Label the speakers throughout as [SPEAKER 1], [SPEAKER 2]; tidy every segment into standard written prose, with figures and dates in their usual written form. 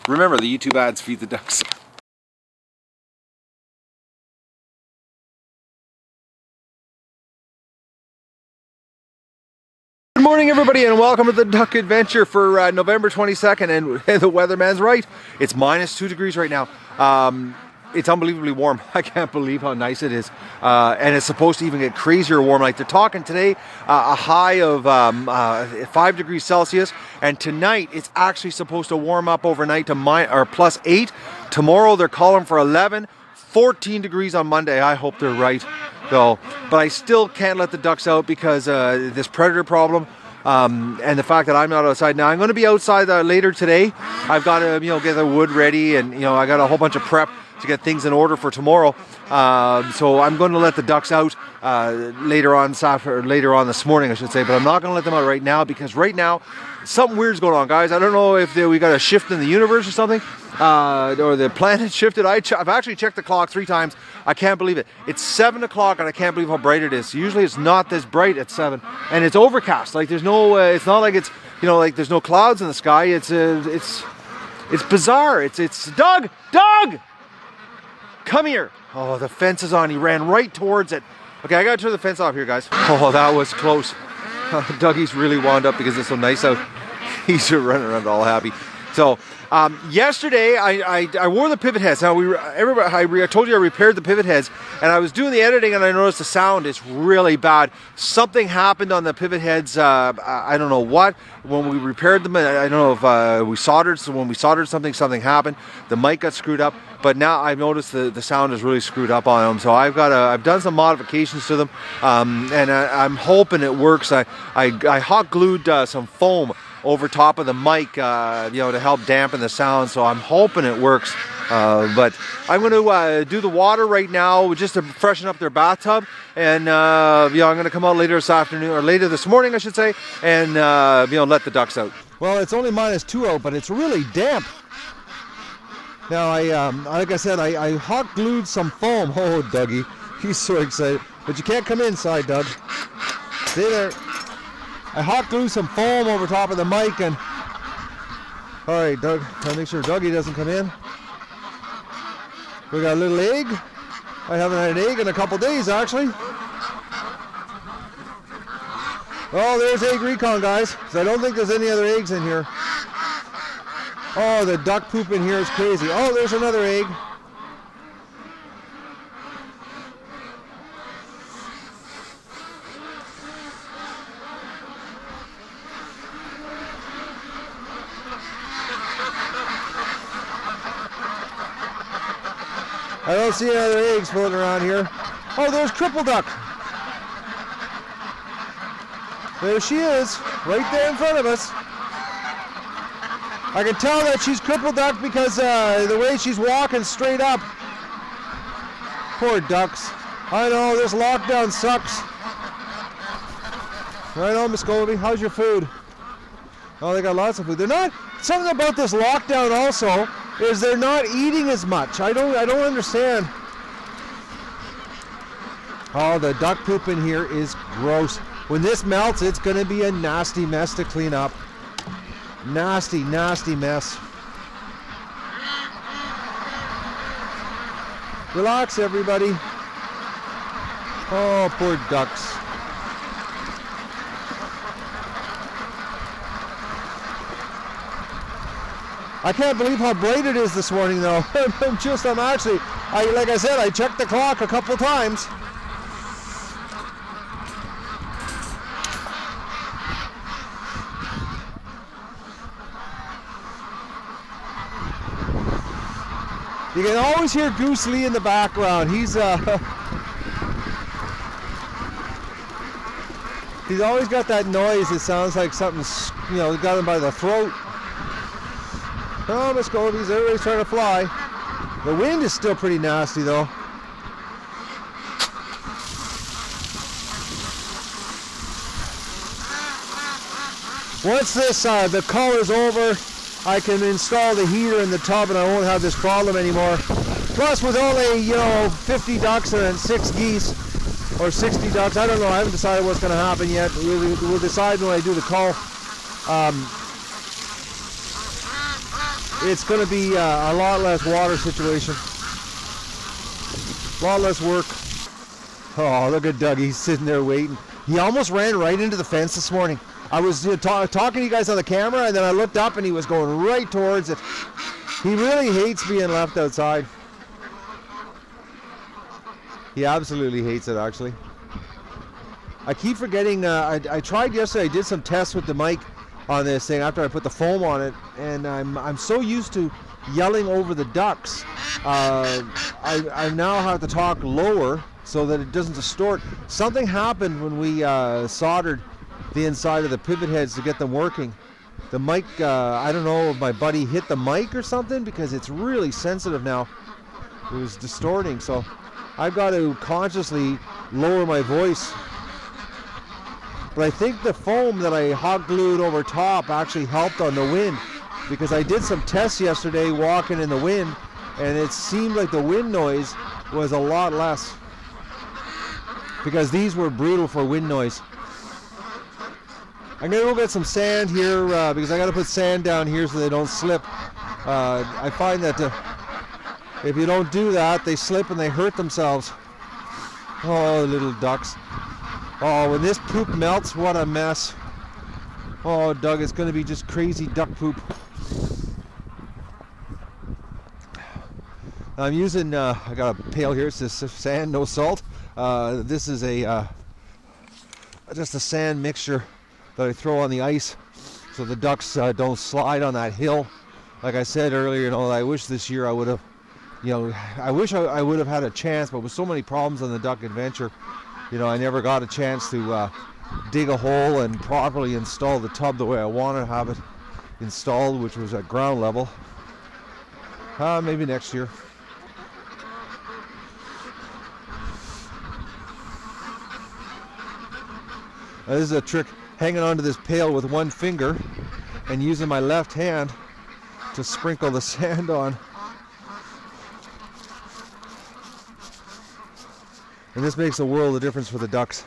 [SPEAKER 1] Remember, the YouTube ads feed the ducks. Good morning, everybody, and welcome to the Duck Adventure for November 22nd, and the weatherman's right. It's -2 degrees right now. It's unbelievably warm. I can't believe how nice it is. And it's supposed to even get crazier warm. Like they're talking today, a high of 5 degrees Celsius, and tonight it's actually supposed to warm up overnight to +8. Tomorrow they're calling for 11, 14 degrees on Monday. I hope they're right, though. But I still can't let the ducks out because this predator problem. And the fact that I'm not outside now. I'm going to be outside later today. I've got to, get the wood ready, and I got a whole bunch of prep to get things in order for tomorrow. So I'm going to let the ducks out later on this morning, I should say. But I'm not going to let them out right now because right now something weird's going on, guys. I don't know if we got a shift in the universe or something, or the planet shifted. I've actually checked the clock 3 times. I can't believe it. It's 7 o'clock and I can't believe how bright it is. Usually it's not this bright at 7, and it's overcast. Like there's no, it's not like it's, like there's no clouds in the sky. It's bizarre. It's Doug, come here. Oh, the fence is on. He ran right towards it. Okay, I gotta turn the fence off here, guys. Oh, that was close. Dougie's really wound up because it's so nice out. He's running around all happy. So yesterday I wore the pivot heads. Now I told you I repaired the pivot heads, and I was doing the editing and I noticed the sound is really bad. Something happened on the pivot heads. I don't know what. When we repaired them, I don't know if we soldered. So when we soldered something happened. The mic got screwed up. But now I've noticed the sound is really screwed up on them. So I've done some modifications to them, and I'm hoping it works. I hot glued some foam over top of the mic, to help dampen the sound. So I'm hoping it works. But I'm going to do the water right now just to freshen up their bathtub, and I'm going to come out later this afternoon, or later this morning, I should say, and let the ducks out. Well, it's only -2 out, but it's really damp. Now like I said, I hot glued some foam. Oh, Dougie, he's so excited. But you can't come inside, Doug. Stay there. I hot glued some foam over top of the mic, and all right, Doug, gotta make sure Dougie doesn't come in. We got a little egg. I haven't had an egg in a couple days, actually. Oh, there's egg recon, guys. So I don't think there's any other eggs in here. Oh, the duck poop in here is crazy. Oh, there's another egg. I don't see any other eggs floating around here. Oh, there's Cripple Duck. There she is, right there in front of us. I can tell that she's Cripple Duck because the way she's walking straight up. Poor ducks. I know, this lockdown sucks. Right on, Miss Goldie. How's your food? Oh, they got lots of food. They're not. Something about this lockdown also is they're not eating as much. I don't understand. Oh, the duck poop in here is gross. When this melts, it's going to be a nasty mess to clean up. Nasty, nasty mess. Relax, everybody. Oh, poor ducks. I can't believe how bright it is this morning, though. Like I said, I checked the clock a couple times. You can always hear Goose Lee in the background. He's always got that noise. It sounds like something's, got him by the throat. Oh, Miss Goldie's, everybody's trying to fly. The wind is still pretty nasty, though. Once this, the cull is over, I can install the heater in the tub and I won't have this problem anymore. Plus, with only, 50 ducks and then 6 geese, or 60 ducks, I don't know, I haven't decided what's going to happen yet. We'll decide when I do the cull. it's going to be a lot less water situation. A lot less work. Oh, look at Doug. He's sitting there waiting. He almost ran right into the fence this morning. I was talking to you guys on the camera, and then I looked up and he was going right towards it. He really hates being left outside. He absolutely hates it, actually. I keep forgetting, I tried yesterday, I did some tests with the mic on this thing after I put the foam on it, and I'm so used to yelling over the ducks. I now have to talk lower so that it doesn't distort. Something happened when we soldered the inside of the pivot heads to get them working. The mic, I don't know if my buddy hit the mic or something, because it's really sensitive now. It was distorting, so I've got to consciously lower my voice. But I think the foam that I hot glued over top actually helped on the wind, because I did some tests yesterday walking in the wind, and it seemed like the wind noise was a lot less, because these were brutal for wind noise. I'm gonna go get some sand here because I gotta put sand down here so they don't slip. I find that if you don't do that, they slip and they hurt themselves. Oh, little ducks. Oh, when this poop melts, what a mess. Oh, Doug, it's going to be just crazy duck poop. I'm using, I got a pail here, it says sand, no salt. This is just a sand mixture that I throw on the ice so the ducks don't slide on that hill. Like I said earlier, I wish this year I would have, I wish I would have had a chance, but with so many problems on the duck adventure, I never got a chance to dig a hole and properly install the tub the way I wanted to have it installed, which was at ground level. Maybe next year. Now, this is a trick, hanging onto this pail with one finger and using my left hand to sprinkle the sand on. And this makes a world of difference for the ducks.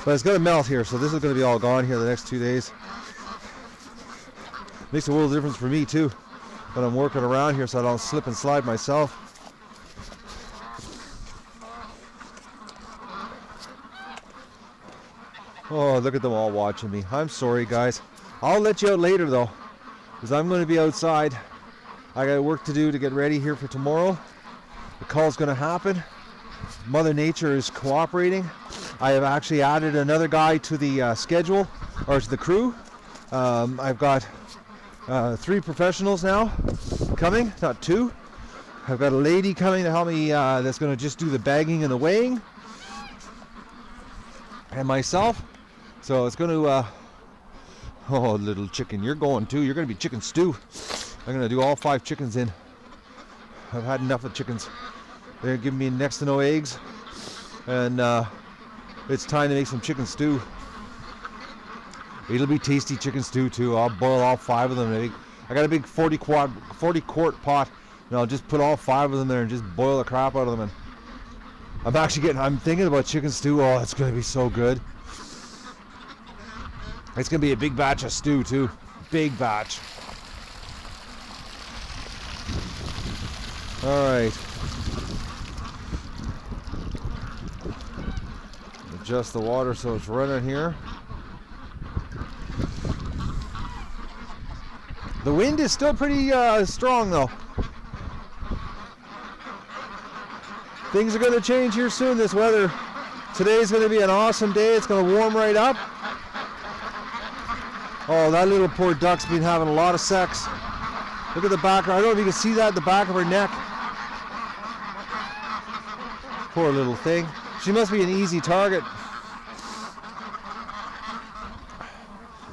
[SPEAKER 1] But it's going to melt here, so this is going to be all gone here the next 2 days. Makes a world of difference for me too, when I'm working around here so I don't slip and slide myself. Oh, look at them all watching me. I'm sorry, guys. I'll let you out later though, because I'm going to be outside. I got work to do to get ready here for tomorrow. The call's going to happen. Mother Nature is cooperating. I have actually added another guy to the schedule, or to the crew. I've got 3 professionals now coming, not 2. I've got a lady coming to help me that's going to just do the bagging and the weighing, and myself. So it's going to, oh, little chicken, you're going too. You're going to be chicken stew. I'm going to do all 5 chickens in. I've had enough of chickens. They're giving me next to no eggs, and it's time to make some chicken stew. It'll be tasty chicken stew too. I'll boil all 5 of them. I got a big 40 quart pot, and I'll just put all 5 of them there and just boil the crap out of them. And I'm thinking about chicken stew. Oh, it's gonna be so good. It's gonna be a big batch of stew too. Big batch. All right. Adjust the water so it's running here. The wind is still pretty strong though. Things are going to change here soon, this weather. Today's going to be an awesome day. It's going to warm right up. Oh, that little poor duck's been having a lot of sex. Look at the back. I don't know if you can see that, the back of her neck. Poor little thing. She must be an easy target.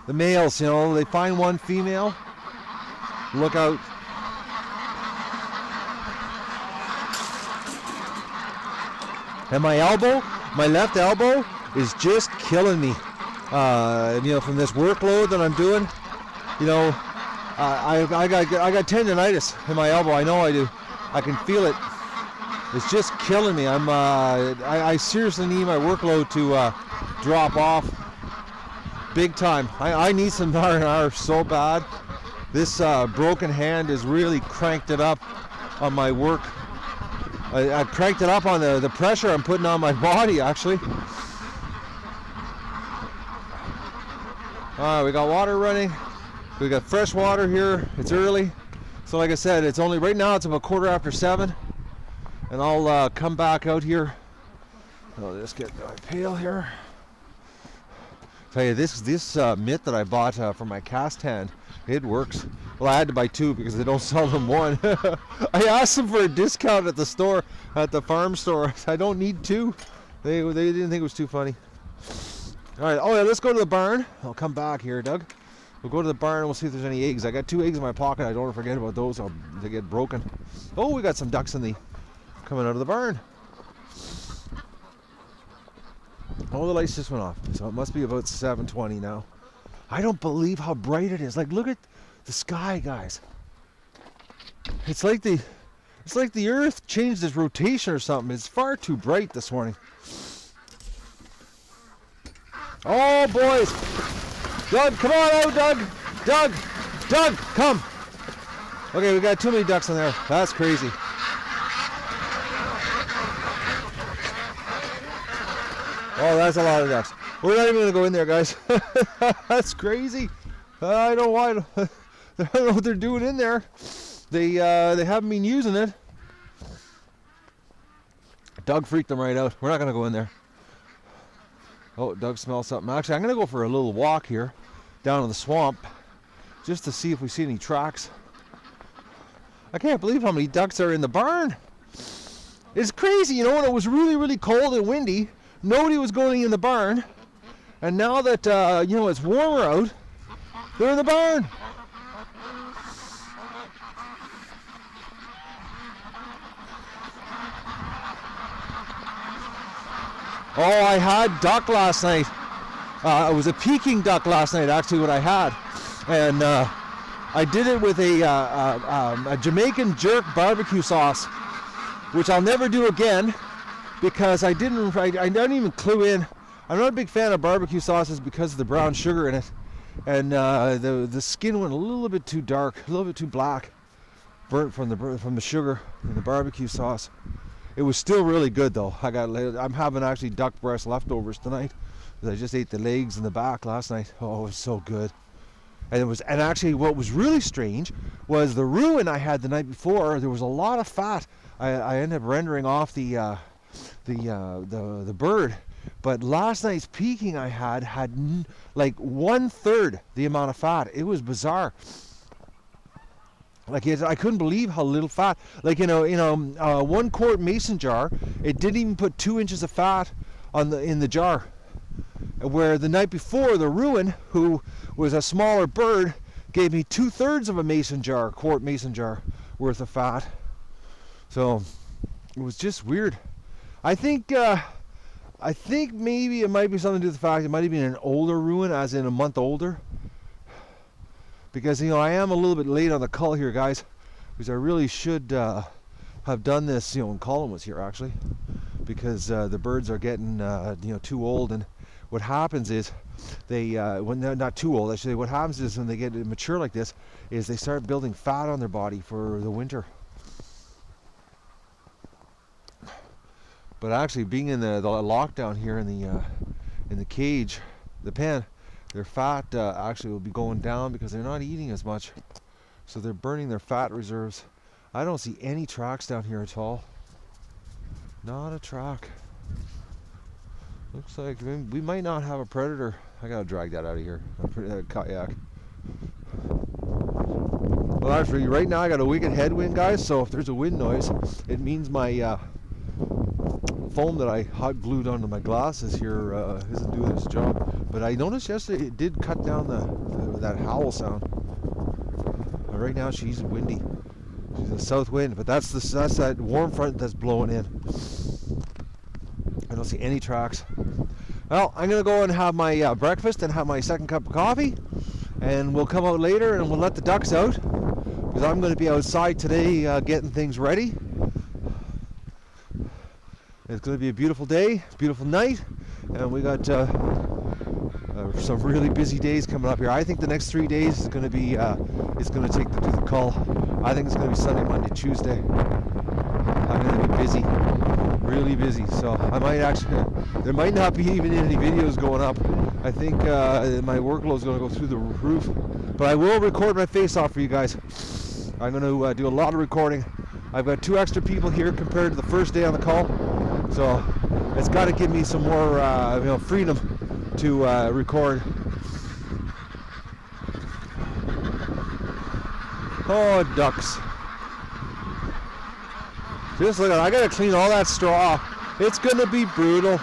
[SPEAKER 1] The males, they find one female. Look out. And my elbow, my left elbow is just killing me. From this workload that I'm doing, I got tendonitis in my elbow. I know I do. I can feel it. It's just killing me. I seriously need my workload to drop off big time. I need some R&R so bad. This broken hand has really cranked it up on my work. I cranked it up on the pressure I'm putting on my body, actually. We got water running. We got fresh water here. It's early. So like I said, it's only, right now it's about 7:15. And I'll come back out here. I'll just get my pail here. Tell you, this mitt that I bought for my cast hand, it works. Well, I had to buy 2 because they don't sell them 1. I asked them for a discount at the store, at the farm store. I don't need 2. They didn't think it was too funny. All right, oh yeah, let's go to the barn. I'll come back here, Doug. We'll go to the barn and we'll see if there's any eggs. I got 2 eggs in my pocket. I don't want to forget about those. They get broken. Oh, we got some ducks coming out of the barn. Oh, the lights just went off. So it must be about 7:20 now. I don't believe how bright it is. Like, look at the sky, guys. It's like the earth changed its rotation or something. It's far too bright this morning. Oh, boys. Doug, come on out, Doug. Doug, come. Okay, we got too many ducks in there. That's crazy. Oh, that's a lot of ducks. We're not even going to go in there, guys. That's crazy. I don't know why. I don't know what they're doing in there. They haven't been using it. Doug freaked them right out. We're not going to go in there. Oh, Doug smells something. Actually, I'm going to go for a little walk here down in the swamp just to see if we see any tracks. I can't believe how many ducks are in the barn. It's crazy, you know, when it was really, really cold and windy, nobody was going in the barn. And now that, you know, it's warmer out, they're in the barn. Oh, I had duck last night. It was a Peking duck last night, actually, what I had. And I did it with a Jamaican jerk barbecue sauce, which I'll never do again because I didn't even clue in. I'm not a big fan of barbecue sauces because of the brown sugar in it. And the skin went a little bit too dark, a little bit too black, burnt from the sugar in the barbecue sauce. It was still really good though. I'm having actually duck breast leftovers tonight. I just ate the legs and the back last night. Oh, it was so good. And actually what was really strange was the ruin I had the night before. There was a lot of fat. I ended up rendering off the bird, but last night's Peking I had like 1/3 the amount of fat. It was bizarre. Like I couldn't believe how little fat. Like in a 1 quart mason jar, it didn't even put 2 inches of fat in the jar. Where the night before, the ruin, who was a smaller bird, gave me 2/3 of a quart mason jar worth of fat. So it was just weird. I think maybe it might be something to do with the fact it might have been an older ruin, as in a month older. Because, you know, I am a little bit late on the cull here, guys, because I really should have done this, you know, when Colin was here, actually, because the birds are getting, you know, too old. And what happens is when they're not too old, actually, what happens is when they get mature like this, is they start building fat on their body for the winter. But actually, being in the lockdown here in the cage, the pen, their fat actually will be going down because they're not eating as much. So they're burning their fat reserves. I don't see any tracks down here at all. Not a track. Looks like we might not have a predator. I gotta drag that out of here. Kayak. Well, actually, right now I got a wicked headwind, guys. So if there's a wind noise, it means my foam that I hot glued onto my glasses here isn't doing its job. But I noticed yesterday it did cut down that howl sound. But right now she's windy. She's a south wind, but that's that warm front that's blowing in. I don't see any tracks. Well, I'm gonna go and have my breakfast and have my second cup of coffee, and we'll come out later and we'll let the ducks out because I'm going to be outside today getting things ready. It's going to be a beautiful day, beautiful night, and we got some really busy days coming up here. I think the next 3 days is going to be it's going to take to do the cull. I think it's going to be Sunday, Monday, Tuesday. I'm going to be busy, really busy. So I might actually, there might not be even any videos going up. I think my workload is going to go through the roof. But I will record my face off for you guys. I'm going to do a lot of recording. I've got 2 extra people here compared to the first day on the call. So it's got to give me some more freedom to record. Oh, ducks. Just look at it. I gotta clean all that straw. It's gonna be brutal.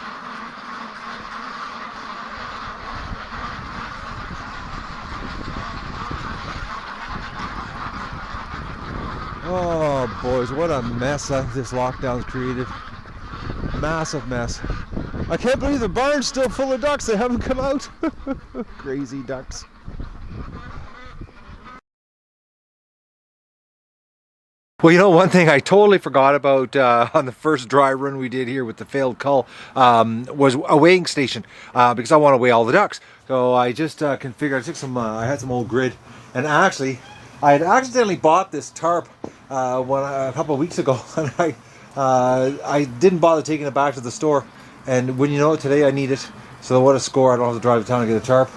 [SPEAKER 1] Oh, boys, what a mess this lockdown's created. Massive mess. I can't believe the barn's still full of ducks. They haven't come out. Crazy ducks. Well, you know, one thing I totally forgot about on the first dry run we did here with the failed cull was a weighing station because I want to weigh all the ducks. So I just configured, I took some, I had some old grid, and actually I had accidentally bought this tarp a couple of weeks ago, and I didn't bother taking it back to the store, and when you know it, today I need it. So what a score. I don't have to drive to town and get a tarp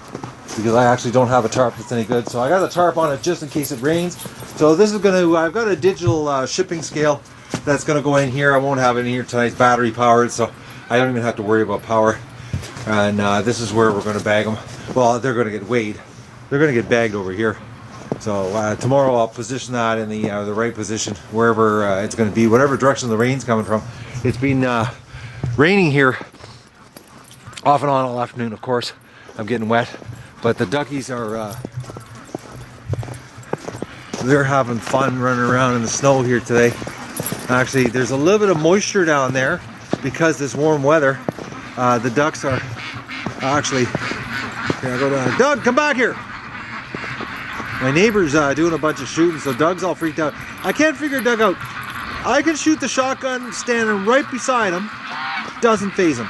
[SPEAKER 1] because I actually don't have a tarp that's any good. So I got a tarp on it just in case it rains. So this is going to, I've got a digital shipping scale that's going to go in here. I won't have it in here tonight. It's battery powered, so I don't even have to worry about power. And this is where we're going to bag them. Well, they're going to get weighed. They're going to get bagged over here. So tomorrow I'll position that in the right position, wherever it's going to be, whatever direction the rain's coming from. It's been raining here off and on all afternoon, of course. I'm getting wet, but the duckies are they're having fun running around in the snow here today. Actually, there's a little bit of moisture down there because this warm weather. The ducks are actually, here I go down. Doug, come back here. My neighbor's doing a bunch of shooting, so Doug's all freaked out. I can't figure Doug out. I can shoot the shotgun standing right beside him. Doesn't faze him.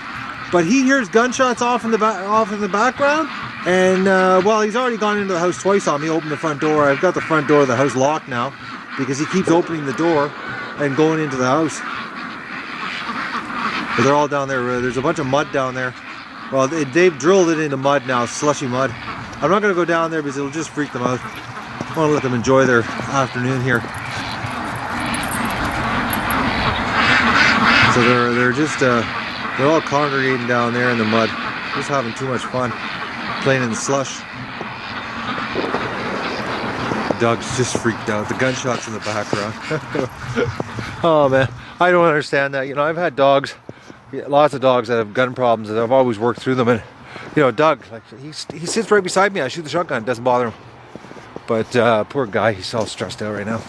[SPEAKER 1] But he hears gunshots off in the background, and well, he's already gone into the house twice on me. Opened the front door. I've got the front door of the house locked now because he keeps opening the door and going into the house. But they're all down there. There's a bunch of mud down there. Well, they've drilled it into mud now, slushy mud. I'm not going to go down there because it'll just freak them out. I want to let them enjoy their afternoon here. So they're just they're all congregating down there in the mud, just having too much fun playing in the slush. Doug's just freaked out. The gunshots in the background. Oh man, I don't understand that. You know, I've had dogs, lots of dogs that have gun problems, and I've always worked through them. And you know, Doug, like he sits right beside me. I shoot the shotgun, it doesn't bother him. But poor guy, he's all stressed out right now.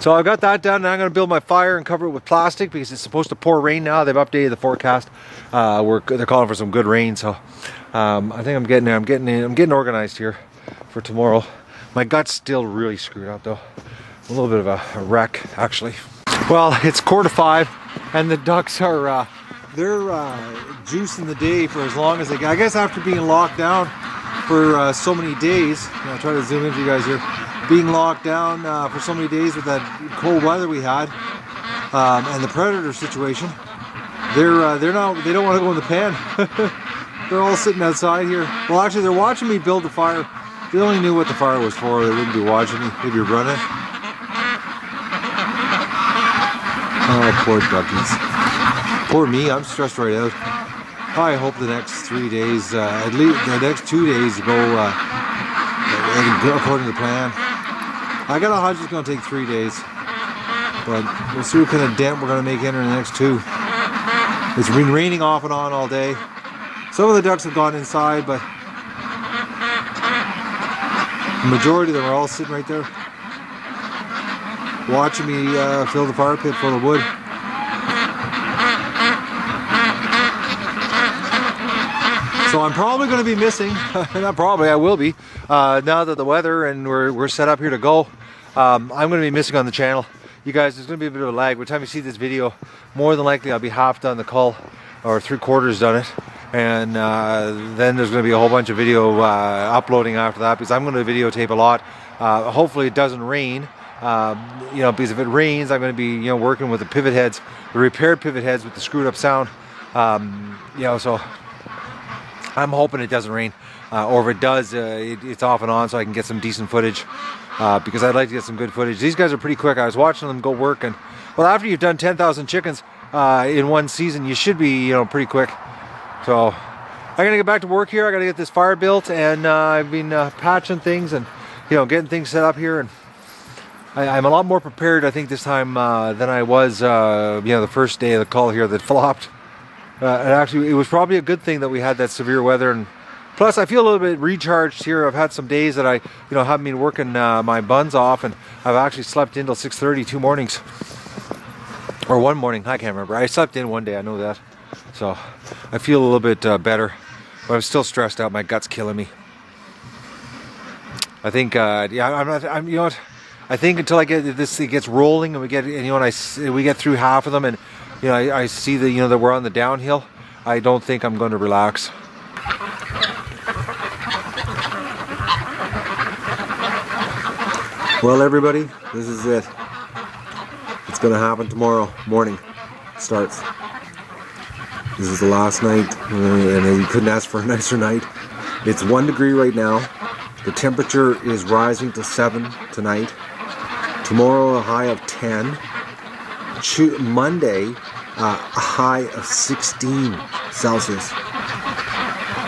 [SPEAKER 1] So I've got that done. Now I'm going to build my fire and cover it with plastic because it's supposed to pour rain now. They've updated the forecast. They're calling for some good rain. So I think I'm getting organized here for tomorrow. My gut's still really screwed up though. A little bit of a wreck actually. Well, it's 4:45 and the ducks are they're juicing the day for as long as they can. I guess after being locked down for so many days. I'll try to zoom in for you guys here. Being locked down for so many days with that cold weather we had and the predator situation, they don't want to go in the pen. They're all sitting outside here. Well, actually, they're watching me build the fire. If they only knew what the fire was for, they wouldn't be watching me. They'd be running. Oh, poor duckies. Poor me. I'm stressed right out. I hope the next 3 days, at least the next 2 days, go according to plan. I got a hunch it's going to take 3 days, but we'll see what kind of dent we're going to make in the next 2. It's been raining off and on all day. Some of the ducks have gone inside, but the majority of them are all sitting right there watching me fill the fire pit full of wood. So I'm probably going to be missing, not probably, I will be, now that the weather and we're set up here to go. I'm going to be missing on the channel. You guys, there's going to be a bit of a lag. By the time you see this video, more than likely I'll be half done the cull, or 3/4 done it. And then there's going to be a whole bunch of video uploading after that, because I'm going to videotape a lot Hopefully it doesn't rain. You know, because if it rains, I'm going to be, you know, working with the pivot heads, the repaired pivot heads with the screwed up sound. You know, so I'm hoping it doesn't rain, or if it does, it's off and on, so I can get some decent footage. Because I'd like to get some good footage. These guys are pretty quick. I was watching them go work, and well, after you've done 10,000 chickens in one season, you should be, you know, pretty quick. So I'm gonna get back to work here. I gotta get this fire built, and I've been patching things and, you know, getting things set up here, and I'm a lot more prepared, I think, this time than I was, you know, the first day of the Cull here that flopped. And actually, it was probably a good thing that we had that severe weather, and plus I feel a little bit recharged here. I've had some days that I, you know, haven't been working my buns off, and I've actually slept in till 6:30 2 mornings. Or one morning, I can't remember. I slept in one day, I know that. So I feel a little bit better, but I'm still stressed out. My gut's killing me. I think, yeah, you know what? I think until I get this, it gets rolling, and we get, you know, and we get through half of them, and, you know, I see that, you know, that we're on the downhill. I don't think I'm going to relax. Well, everybody, this is it. It's going to happen tomorrow morning. It starts. This is the last night, and you couldn't ask for a nicer night. It's 1 degree right now. The temperature is rising to 7 tonight. Tomorrow, a high of 10. Monday, a high of 16 Celsius.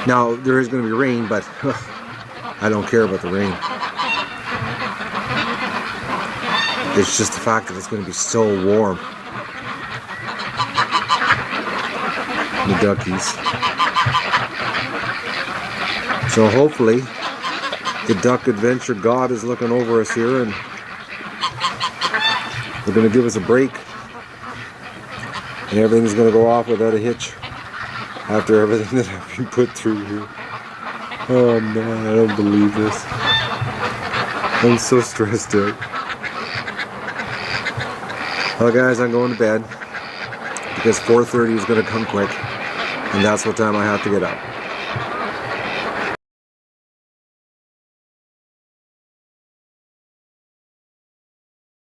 [SPEAKER 1] Now, there is going to be rain, but I don't care about the rain. It's just the fact that it's going to be so warm. The duckies. So hopefully, the duck adventure god is looking over us here, and they're going to give us a break, and everything's going to go off without a hitch after everything that I've been put through here. Oh man, I don't believe this. I'm so stressed out. Well guys, I'm going to bed because 4:30 is going to come quick, and that's what time I have to get up.